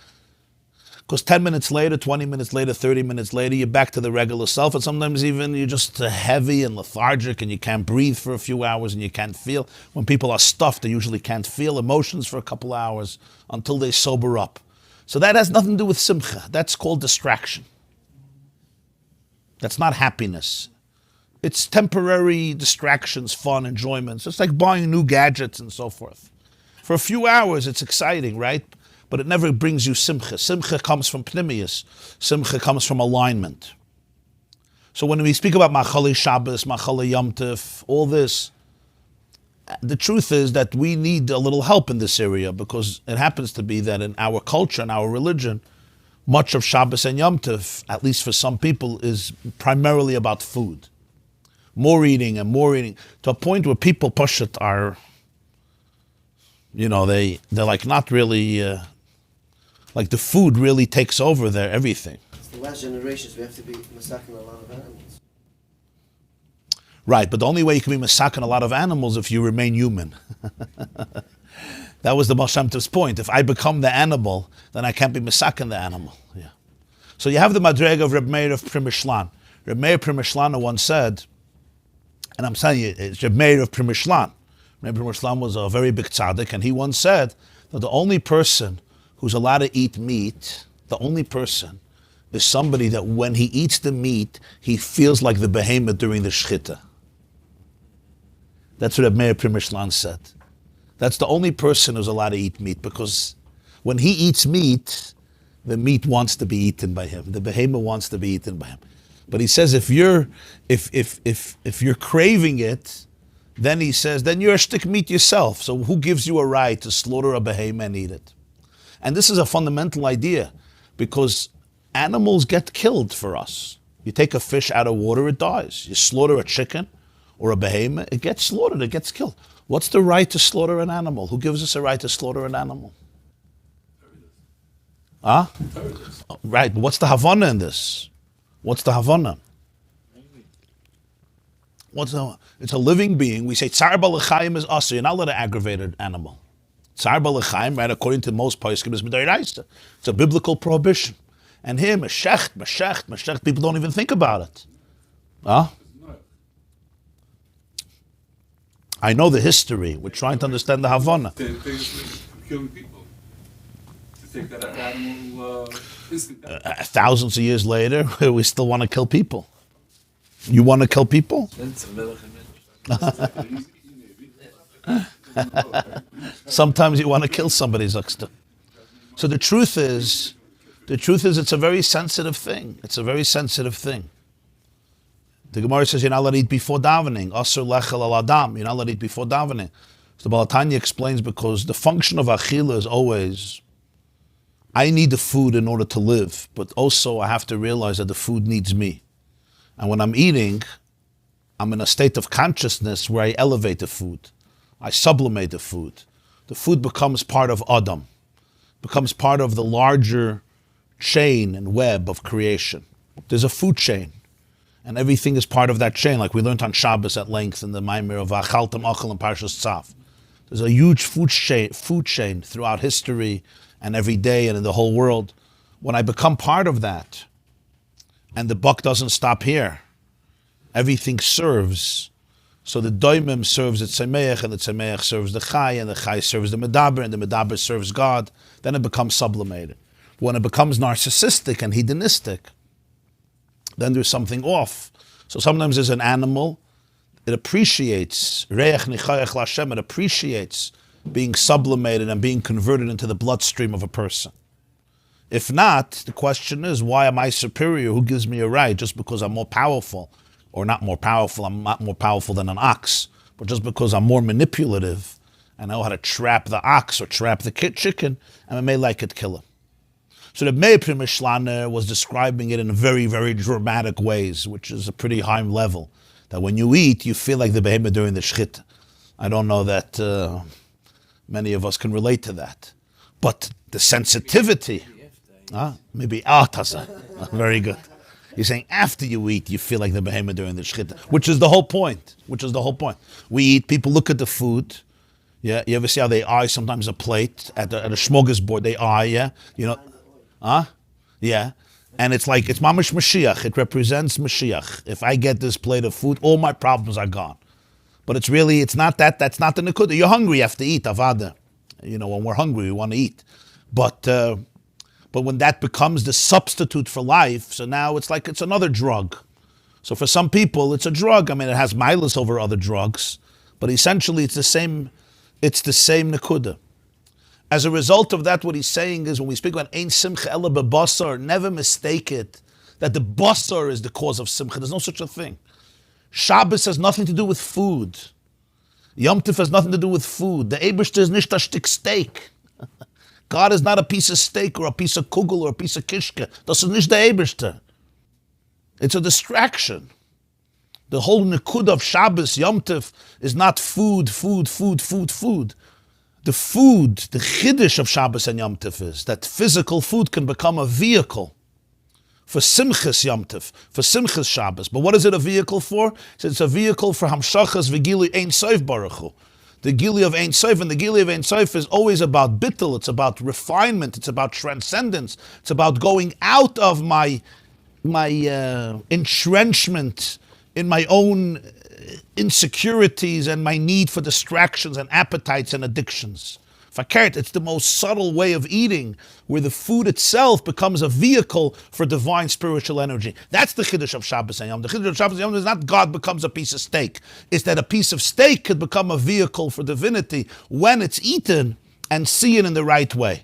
Because 10 minutes later, 20 minutes later, 30 minutes later, you're back to the regular self, and sometimes even you're just heavy and lethargic and you can't breathe for a few hours and you can't feel. When people are stuffed, they usually can't feel emotions for a couple hours until they sober up. So that has nothing to do with simcha. That's called distraction. That's not happiness. It's temporary distractions, fun, enjoyments. It's like buying new gadgets and so forth. For a few hours, it's exciting, right? But it never brings you simcha. Simcha comes from pnimius. Simcha comes from alignment. So when we speak about Machali Shabbos, Machali Yom Tov, all this, the truth is that we need a little help in this area because it happens to be that in our culture and our religion, much of Shabbos and Yom Tov, at least for some people, is primarily about food. More eating, to a point where people push it are, they're like not really... like the food really takes over their everything. the last generations, we have to be massacring a lot of animals. Right, but the only way you can be massacring a lot of animals if you remain human. That was the Baal Shem Tov's point. If I become the animal, then I can't be massacring the animal. Yeah. So you have the Madreg of Reb Meir of Primishlan. Reb Meir Primishlan once said, and I'm telling you, it's Reb Meir of Primishlan. Reb Meir Primishlan was a very big tzaddik, and he once said that the only person who's allowed to eat meat, the only person, is somebody that when he eats the meat, he feels like the behemoth during the shchita. That's what Reb Meir Primishlan said. That's the only person who's allowed to eat meat, because when he eats meat, the meat wants to be eaten by him. The behemoth wants to be eaten by him. But he says if you're craving it, then he says, then you're a shtik meat yourself. So who gives you a right to slaughter a behemoth and eat it? And this is a fundamental idea, because animals get killed for us. You take a fish out of water, it dies. You slaughter a chicken or a behemoth, it gets slaughtered, it gets killed. What's the right to slaughter an animal? Who gives us a right to slaughter an animal? Huh? Right, but what's the Havanna in this? What's the Havanna? It's a living being. We say Tsar Balachayim is us, so you're not allowed to aggravate an animal. Tsar Balachayim, right, according to most poskim, is Midaraisa. It's a biblical prohibition. And here, Mashecht, people don't even think about it. Huh? I know the history. We're trying to understand the Havanna. Killing people. To take that animal instinct. Thousands of years later, we still want to kill people. You want to kill people? Sometimes you want to kill somebody, Zaksta. So the truth is, it's a very sensitive thing. It's a very sensitive thing. The Gemara says you're not allowed to eat before davening. Asur lechel al adam. You're not allowed to eat before davening. So the Baal Tanya explains, because the function of achila is always, I need the food in order to live, but also I have to realize that the food needs me. And when I'm eating, I'm in a state of consciousness where I elevate the food. I sublimate the food. The food becomes part of Adam, becomes part of the larger chain and web of creation. There's a food chain, and everything is part of that chain, like we learned on Shabbos at length in the Maamer of Achaltam Achal and Parshas Tzaf. There's a huge food chain throughout history and every day and in the whole world. When I become part of that, and the buck doesn't stop here, everything serves. So the doimim serves the tzemeach, and the tzemeach serves the chai, and the chai serves the medaber, and the medaber serves God. Then it becomes sublimated. When it becomes narcissistic and hedonistic, then there's something off. So sometimes there's an animal, it appreciates, reich nichayach l'Hashem, it appreciates being sublimated and being converted into the bloodstream of a person. If not, the question is, why am I superior? Who gives me a right? Just because I'm more powerful, or not more powerful, I'm not more powerful than an ox, but just because I'm more manipulative, and I know how to trap the ox or trap the chicken, and I may like it kill him. So the Meir Primishlan was describing it in very, very dramatic ways, which is a pretty high level. That when you eat, you feel like the behemoth during the shchita. I don't know that many of us can relate to that. But the sensitivity, maybe Tasa, very good. You're saying after you eat, you feel like the behemoth during the shchita, which is the whole point. We eat, people look at the food. Yeah, you ever see how they eye sometimes a plate at a smorgasbord? They eye, yeah, you know. Yeah. And it's like, it's mamash Mashiach. It represents Mashiach. If I get this plate of food, all my problems are gone. But it's really, it's not that, that's not the nekuda. You're hungry, you have to eat, avada. You know, when we're hungry, we want to eat. But when that becomes the substitute for life, so now it's like, it's another drug. So for some people, it's a drug. I mean, it has milas over other drugs, but essentially it's the same nekuda. As a result of that, what he's saying is, when we speak about Ein Simcha Ela B'Basar, never mistake it that the basar is the cause of Simcha. There's no such a thing. Shabbos has nothing to do with food. Yom Tov has nothing to do with food. The Eibishter is nicht a shtik steak. God is not a piece of steak or a piece of kugel or a piece of kishke. Das ist nicht der Eibishter. It's a distraction. The whole nekud of Shabbos, Yom Tov, is not food. The food, the chiddush of Shabbos and Yom Tov is that physical food can become a vehicle for Simchas Yom Tov, for Simchas Shabbos. But what is it a vehicle for? It's a vehicle for Hamshachas V'Gili Ein Sof Baruch Hu. The Gili of Ein Sof, and the Gili of Ein Sof is always about bittul, it's about refinement, it's about transcendence, it's about going out of my entrenchment in my own insecurities and my need for distractions and appetites and addictions. Fakert, it's the most subtle way of eating, where the food itself becomes a vehicle for divine spiritual energy. That's the Chiddush of Shabbos and Yom. The Chiddush of Shabbos and Yom is not God becomes a piece of steak. It's that a piece of steak could become a vehicle for divinity when it's eaten and seen in the right way.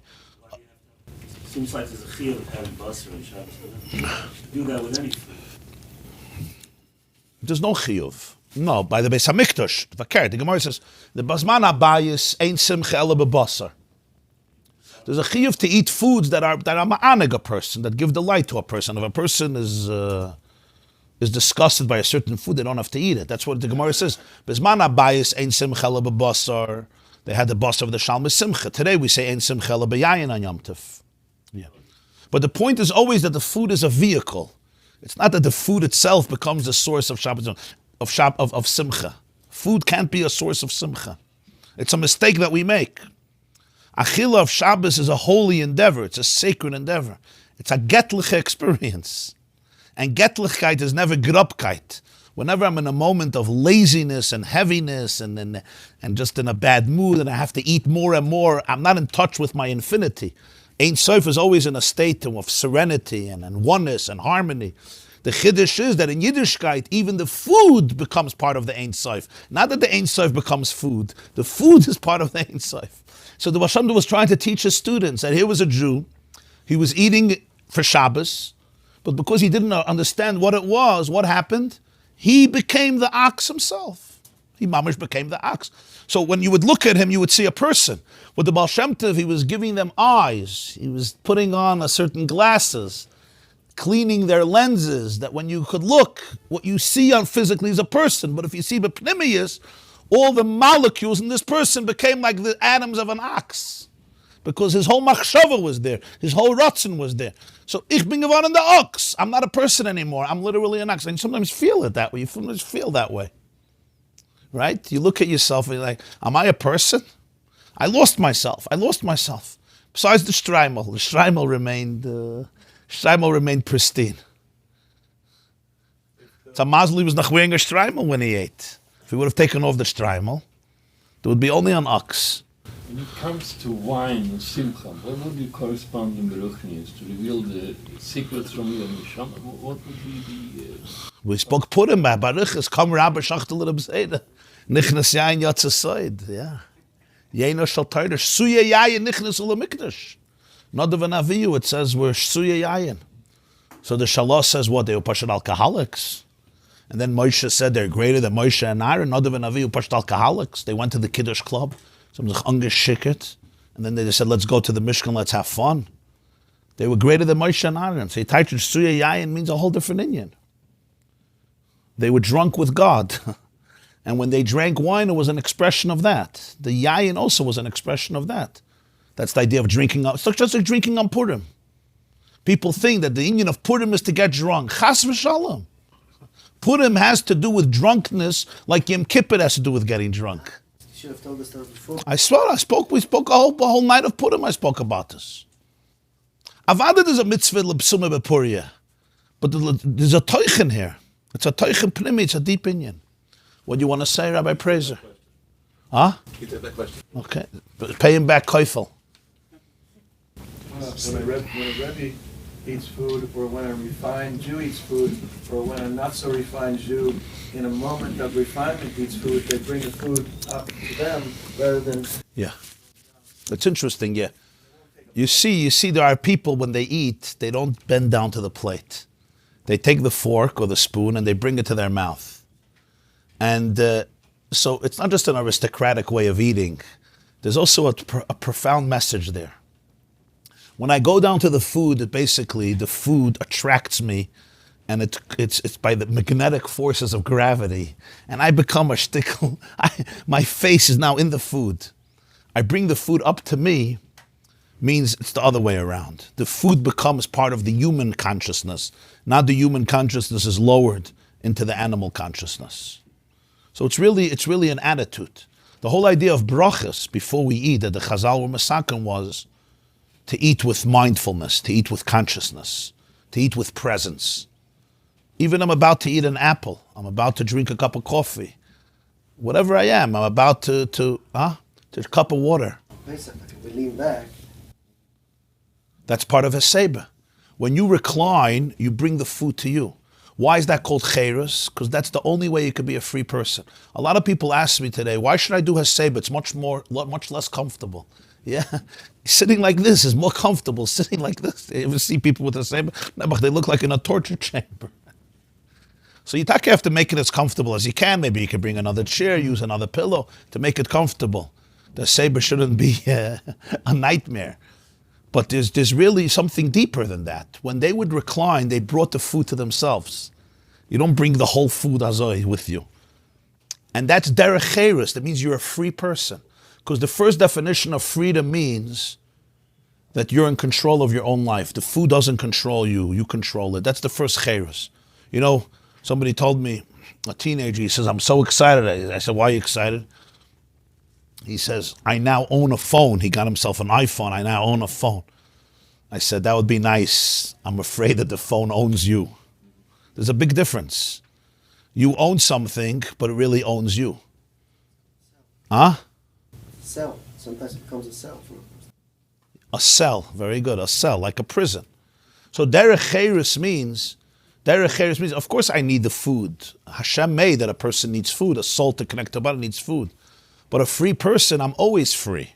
Seems like there's a chiyuv of having basar and Shabbos. Do that with any food. There's no chiyuv. No, by the Beis Hamikdash, the Gemara says, the Bazman Abayis ain't simcha ela bebasar. There's a chiyuv to eat foods that are ma'aneg a person, that give delight to a person. If a person is disgusted by a certain food, they don't have to eat it. That's what the Gemara says. Bazman Abayis ain't simcha ela bebasar. They had the basar of the Shalma Simcha. Today we say ain't simcha ela beyayin on Yom Tov. Yeah. But the point is always that the food is a vehicle. It's not that the food itself becomes the source of Shabbos. Of simcha. Food can't be a source of simcha. It's a mistake that we make. Achila of Shabbos is a holy endeavor. It's a sacred endeavor. It's a getliche experience. And getlichkeit is never grubkeit. Whenever I'm in a moment of laziness and heaviness and just in a bad mood and I have to eat more and more, I'm not in touch with my infinity. Ein Sof is always in a state of serenity and oneness and harmony. The chiddush is that in Yiddishkeit, even the food becomes part of the Ein Sof. Not that the Ein Sof becomes food. The food is part of the Ein Sof. So the Baal Shem Tov was trying to teach his students that here was a Jew. He was eating for Shabbos, but because he didn't understand what it was, what happened? He became the ox himself. He mamish became the ox. So when you would look at him, you would see a person. With the Baal Shem Tov, he was giving them eyes. He was putting on a certain glasses, cleaning their lenses, that when you could look, what you see on physically is a person. But if you see b'pnimius, all the molecules in this person became like the atoms of an ox. Because his whole machshava was there. His whole ratzon was there. So, ich bin geworden the ox. I'm not a person anymore. I'm literally an ox. And you sometimes feel it that way. You sometimes feel that way. Right? You look at yourself and you're like, am I a person? I lost myself. Besides the Streimel remained pristine. It's a mazel he was not wearing a Streimel when he ate. If he would have taken off the Streimel, there would be only an ox. When it comes to wine and simcha, what would the corresponding beruchnius to reveal the secrets from your neshama? What would be the... We spoke Purim by Baruchas, come Rabbi Shachtel Rebseida. Nichnas yayin Yatzarta. Yeah. Yeino shal Torah, Suya yayin nichnas ulamikdash. Not of an aviyu, it says we're Suya yayin. So the Shalosh says what? They were Pashut alcoholics. And then Moshe said they're greater than Moshe and Aaron. Not of an aviyu, Pashut alcoholics. They went to the Kiddush club. Some ungeschickt. And then they just said, let's go to the Mishkan, let's have fun. They were greater than Moshe and Aaron. So Taitr Suya yayin means a whole different Inyan. They were drunk with God. And when they drank wine, it was an expression of that. The yayin also was an expression of that. That's the idea of drinking. It's just like drinking on Purim. People think that the union of Purim is to get drunk. Chas v'shalom. Purim has to do with drunkenness like Yom Kippur has to do with getting drunk. You should have told us that before. I swear, we spoke a whole night of Purim, I spoke about this. Avada, there's a mitzvah l'bsuma b'puria. But there's a teichen here. It's a teichen pnimi, it's a deep inyan. What do you want to say, Rabbi Prazer? Huh? You take that question. Okay. Pay him back koifel. When a Rebbe eats food, or when a refined Jew eats food, or when a not so refined Jew, in a moment of refinement eats food, they bring the food up to them rather than... Yeah. That's interesting, yeah. You see there are people when they eat, they don't bend down to the plate. They take the fork or the spoon and they bring it to their mouth. And so it's not just an aristocratic way of eating. There's also a profound message there. When I go down to the food, basically the food attracts me, and it's by the magnetic forces of gravity, and I become a shtickle. My face is now in the food. I bring the food up to me, means it's the other way around. The food becomes part of the human consciousness. Not the human consciousness is lowered into the animal consciousness. So it's really an attitude. The whole idea of brachas before we eat, that the Chazal were masakin, was to eat with mindfulness, to eat with consciousness, to eat with presence. Even I'm about to eat an apple, I'm about to drink a cup of coffee, whatever I am, I'm about to a cup of water. Pesach, if we lean back, That's part of a seba. When you recline, you bring the food to you. Why is that called cheres? Because that's the only way you can be a free person. A lot of people ask me today, why should I do haseba? It's much less comfortable. Yeah, sitting like this is more comfortable. Sitting like this, you ever see people with haseba? No, but they look like in a torture chamber. So you have to make it as comfortable as you can. Maybe you can bring another chair, use another pillow to make it comfortable. The haseba shouldn't be a nightmare. But there's really something deeper than that. When they would recline, they brought the food to themselves. You don't bring the whole food azoi with you. And that's derech cheres. That means you're a free person. Because the first definition of freedom means that you're in control of your own life. The food doesn't control you, you control it. That's the first cheres. You know, somebody told me, a teenager, he says, I'm so excited. I said, why are you excited? He says, I now own a phone. He got himself an iPhone. I now own a phone. I said, that would be nice. I'm afraid that the phone owns you. There's a big difference. You own something, but it really owns you. Huh? cell. Sometimes it becomes a cell for a person. A cell, very good, a cell, like a prison. So derech cheres means, of course I need the food. Hashem made that a person needs food. A soul to connect to body needs food. But a free person, I'm always free.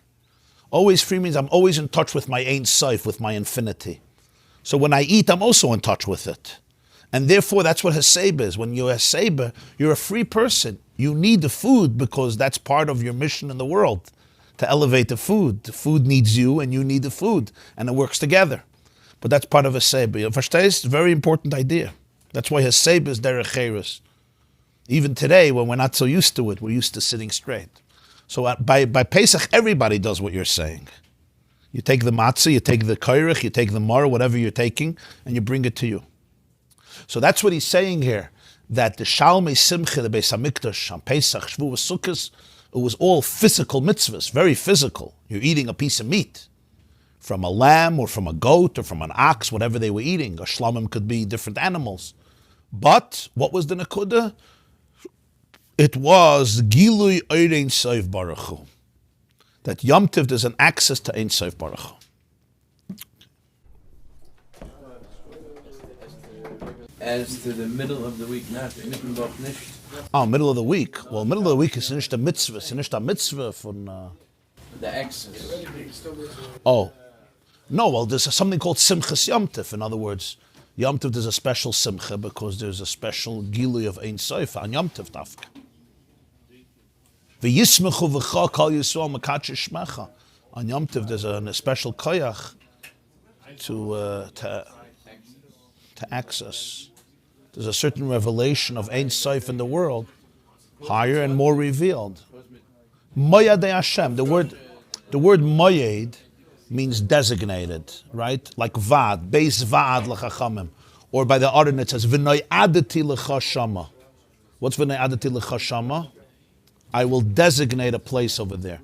Always free means I'm always in touch with my Ein Sof, with my infinity. So when I eat, I'm also in touch with it. And therefore, that's what Haseba is. When you're Haseba, you're a free person. You need the food because that's part of your mission in the world, to elevate the food. The food needs you and you need the food, and it works together. But that's part of Haseba. You understand? It's a very important idea. That's why Haseba is derech cheres. Even today, when we're not so used to it, we're used to sitting straight. So by Pesach, everybody does what you're saying. You take the matzah, you take the kairich, you take the mar, whatever you're taking, and you bring it to you. So that's what he's saying here, that the Shalmei Simcha, the Beis HaMikdash, on Pesach, Shavuos, Circus, it was all physical mitzvahs, very physical. You're eating a piece of meat from a lamb or from a goat or from an ox, whatever they were eating. A shlamim could be different animals. But what was the nekuda? It was Gilui Ein Sof Baruch Hu. That Yom Tov, there's an access to Ein Sof Baruch Hu. As to the middle of the week, not mitten doch nicht. Oh, middle of the week. Well, middle of the week is nicht a mitzvah. It's nicht a mitzvah from... The excess. Oh. No, well, there's something called Simchas Yom Tov. In other words, Yom Tov, there's a special Simcha because there's a special Gilui of Ein Sof on Yom Tov Dafka. V'yismechu v'cha kol Yisrael mekadosh shmecha. On Yom Tov, there's a special koyach to access. There's a certain revelation of Ein Sof in the world, higher and more revealed. Moyadei Hashem. The word moyed means designated, right? Like vad, beis vad l'chachamim. Or by the Adar it says, v'noy adati l'cha shama. What's v'noy adati l'cha shama? I will designate a place over there.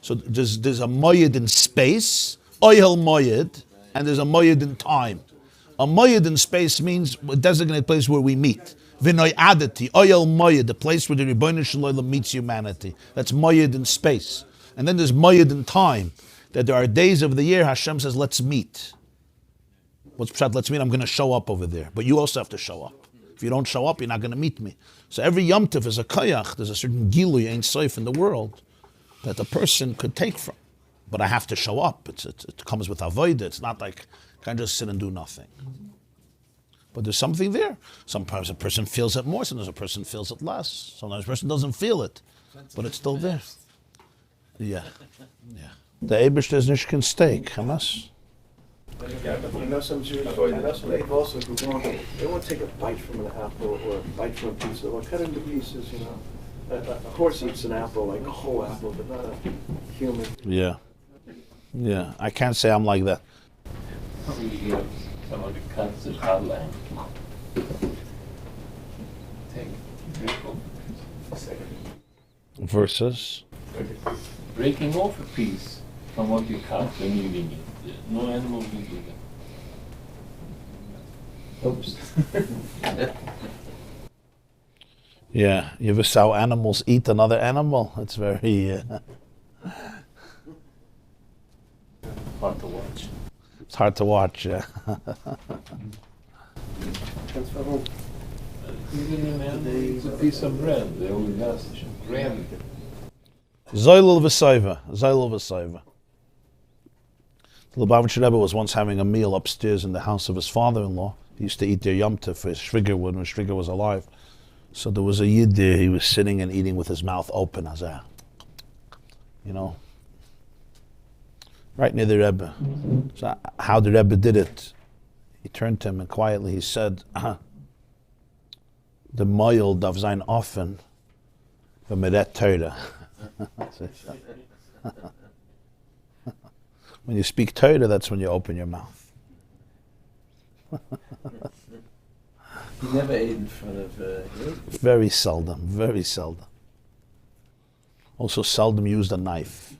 So there's a moyed in space, oyel moyed, and there's a moyed in time. A moyed in space means a designated place where we meet. V'noy adati, oyel moyed, the place where the Rebbeinu Shalom meets humanity. That's moyed in space. And then there's moyed in time, that there are days of the year Hashem says, let's meet. What's pshat, let's meet? I'm going to show up over there. But you also have to show up. If you don't show up, you're not going to meet me. So every Yom Tov is a koyach. There's a certain gilui, Ein Sof in the world that the person could take from. But I have to show up. It comes with avodah. It's not like, I can just sit and do nothing. But there's something there. Sometimes a person feels it more, sometimes a person feels it less. Sometimes a person doesn't feel it, but it's still there. Yeah. The Eibishter is nicht kein steak, Hamas. You know some Jews, I know some people also who they won't take a bite from an apple or a bite from a pizza. They'll cut into pieces, you know. A horse eats an apple, like a whole apple, but not a human. Yeah. Yeah, I can't say I'm like that. We have some of the cuts that are like. Take break off a second. Versus, Breaking off a piece from what you cut when you're eating it. No animal will do that. Oops. yeah, you ever saw animals eat another animal? It's very, Hard to watch. it's hard to watch, yeah. Transfer home. Even an animal eats a piece of bread. They always have to grab it. Zoilul v'soiva, Zoilul v'soiva. The Lubavitcher Rebbe was once having a meal upstairs in the house of his father-in-law. He used to eat their Yom Tov for his Shviger when Shviger was alive. So there was a Yid there, he was sitting and eating with his mouth open, as a, you know, right near the Rebbe. So how the Rebbe did it, he turned to him and quietly he said, the moil darf sein offen, wenn man redt Torah. When you speak Torah, that's when you open your mouth. He never ate in front of him. Very seldom, very seldom. Also seldom used a knife.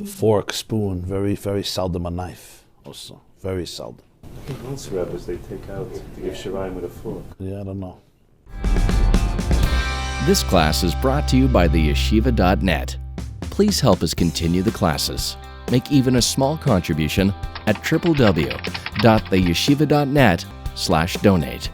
Fork, spoon, very, very seldom a knife. Also, very seldom. I think most rabbis they take out to give shirayim with a fork. Yeah, I don't know. This class is brought to you by the yeshiva.net. Please help us continue the classes. Make even a small contribution at www.theyeshiva.net/donate.